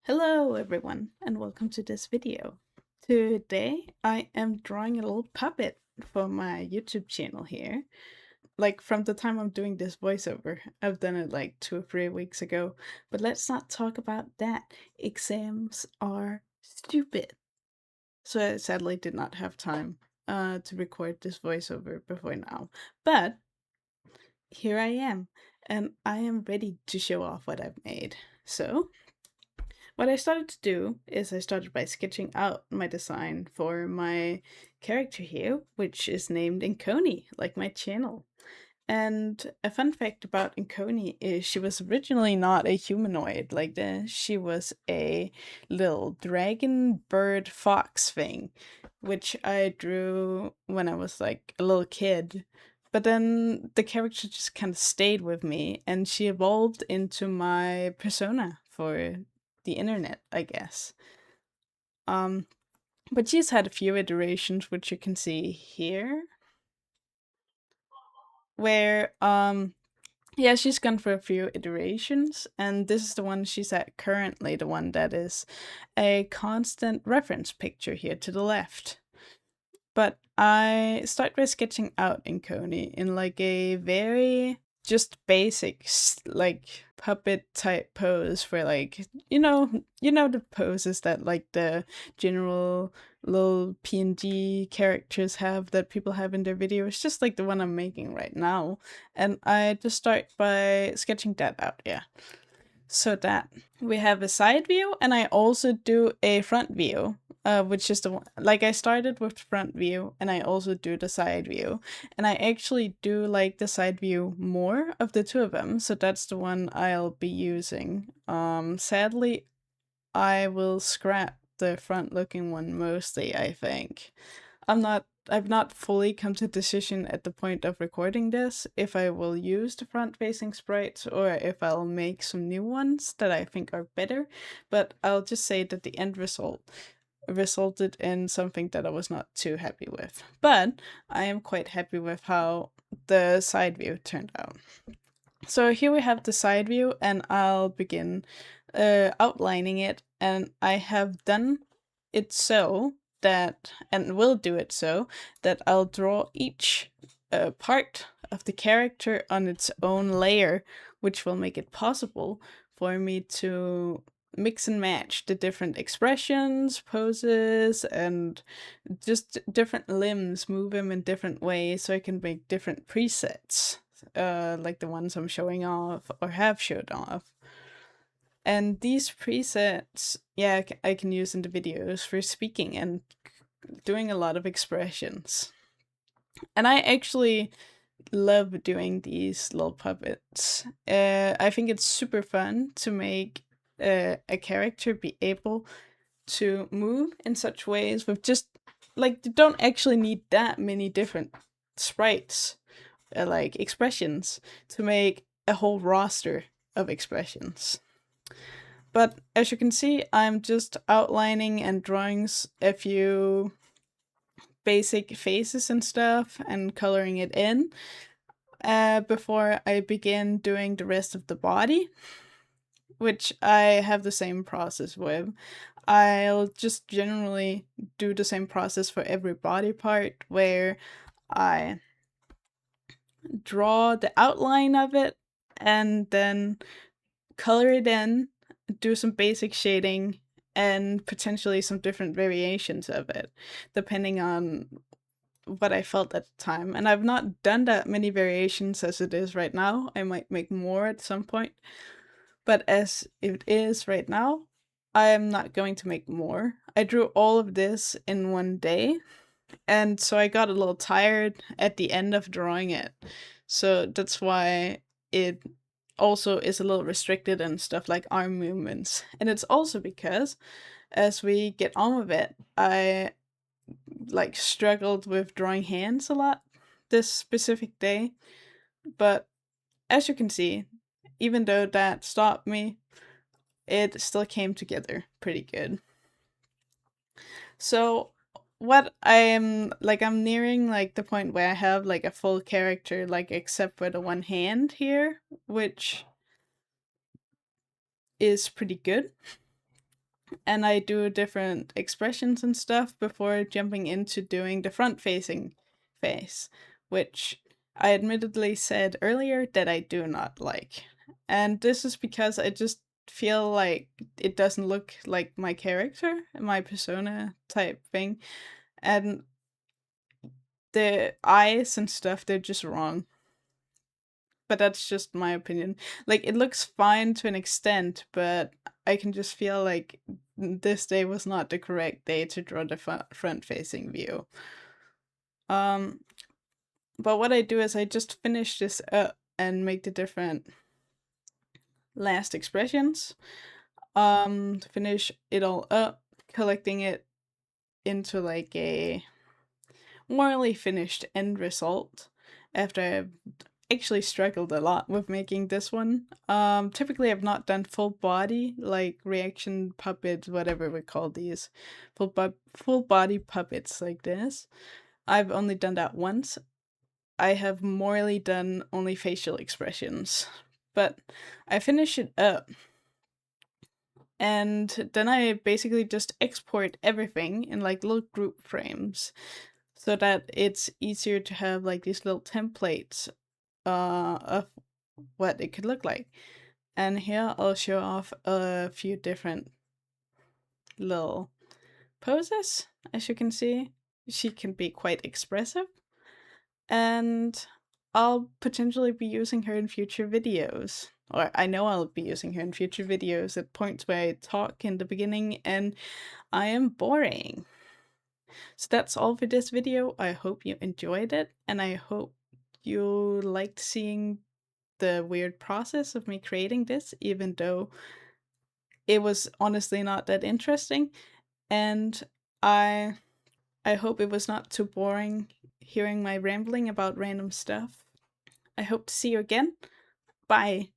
Hello everyone and welcome to this video. Today I am drawing a little puppet for my YouTube channel here. Like from the time I'm doing this voiceover, I've done it like 2 or 3 weeks ago, but let's not talk about that. Exams are stupid. So I sadly did not have time to record this voiceover before now, but here I am and I am ready to show off what I've made. So what I started to do is I started by sketching out my design for my character here, which is named Inkoni, like my channel. And a fun fact about Inkoni is she was originally not a humanoid like this. She was a little dragon bird fox thing, which I drew when I was like a little kid. But then the character just kind of stayed with me and she evolved into my persona for the internet, I guess. Um, but she's had a few iterations, which you can see here, where yeah, she's gone for a few iterations, and this is the one she's at currently, the one that is a constant reference picture here to the left. But I start by sketching out Inkoni in like a very just basic like puppet type pose for like you know the poses that like the general little PNG characters have that people have in their videos, just like the one I'm making right now. And I just start by sketching that out, yeah. So that we have a side view, and I also do a front view, which is the one, like I started with front view and I also do the side view. And I actually do like the side view more of the two of them, so that's the one I'll be using. Sadly, I will scrap the front looking one mostly, I think. I've not fully come to decision at the point of recording this if I will use the front facing sprites or if I'll make some new ones that I think are better, but I'll just say that the end result resulted in something that I was not too happy with. But I am quite happy with how the side view turned out. So here we have the side view, and I'll begin outlining it, and I have done it so that, and will do it so, that I'll draw each part of the character on its own layer, which will make it possible for me to mix and match the different expressions, poses, and just different limbs, move them in different ways so I can make different presets, like the ones I'm showing off or have showed off. And these presets, yeah, I can use in the videos for speaking and doing a lot of expressions. And I actually love doing these little puppets. I think it's super fun to make a character be able to move in such ways with just like you don't actually need that many different sprites, like expressions, to make a whole roster of expressions. But as you can see, I'm just outlining and drawing a few basic faces and stuff and coloring it in before I begin doing the rest of the body, which I have the same process with. I'll just generally do the same process for every body part where I draw the outline of it and then color it in, do some basic shading, and potentially some different variations of it, depending on what I felt at the time. And I've not done that many variations as it is right now. I might make more at some point. But as it is right now, I am not going to make more. I drew all of this in one day, and so I got a little tired at the end of drawing it. So that's why it also is a little restricted and stuff like arm movements. And it's also because as we get on with it, I like struggled with drawing hands a lot this specific day. But as you can see, even though that stopped me, it still came together pretty good. So what I'm nearing like the point where I have like a full character, like except for the one hand here, which is pretty good. and I do different expressions and stuff before jumping into doing the front facing face, which I admittedly said earlier that I do not like. And this is because I just feel like it doesn't look like my character, my persona type thing. And the eyes and stuff, they're just wrong. But that's just my opinion. Like, it looks fine to an extent, but I can just feel like this day was not the correct day to draw the front facing view. Um, but what I do is I just finish this up and make the different last expressions. To finish it all up, collecting it into like a morally finished end result after I've actually struggled a lot with making this one. Typically I've not done full body, like reaction puppets, whatever we call these, full body puppets like this. I've only done that once. I have morally done only facial expressions, but I finish it up. And then I basically just export everything in like little group frames so that it's easier to have like these little templates of what it could look like. And here I'll show off a few different little poses. As you can see, she can be quite expressive. And I'll potentially be using her in future videos. Or I know I'll be using her in future videos at points where I talk in the beginning and I am boring. So that's all for this video. I hope you enjoyed it, and I hope you liked seeing the weird process of me creating this, even though it was honestly not that interesting. And I I hope it was not too boring hearing my rambling about random stuff. I hope to see you again. Bye.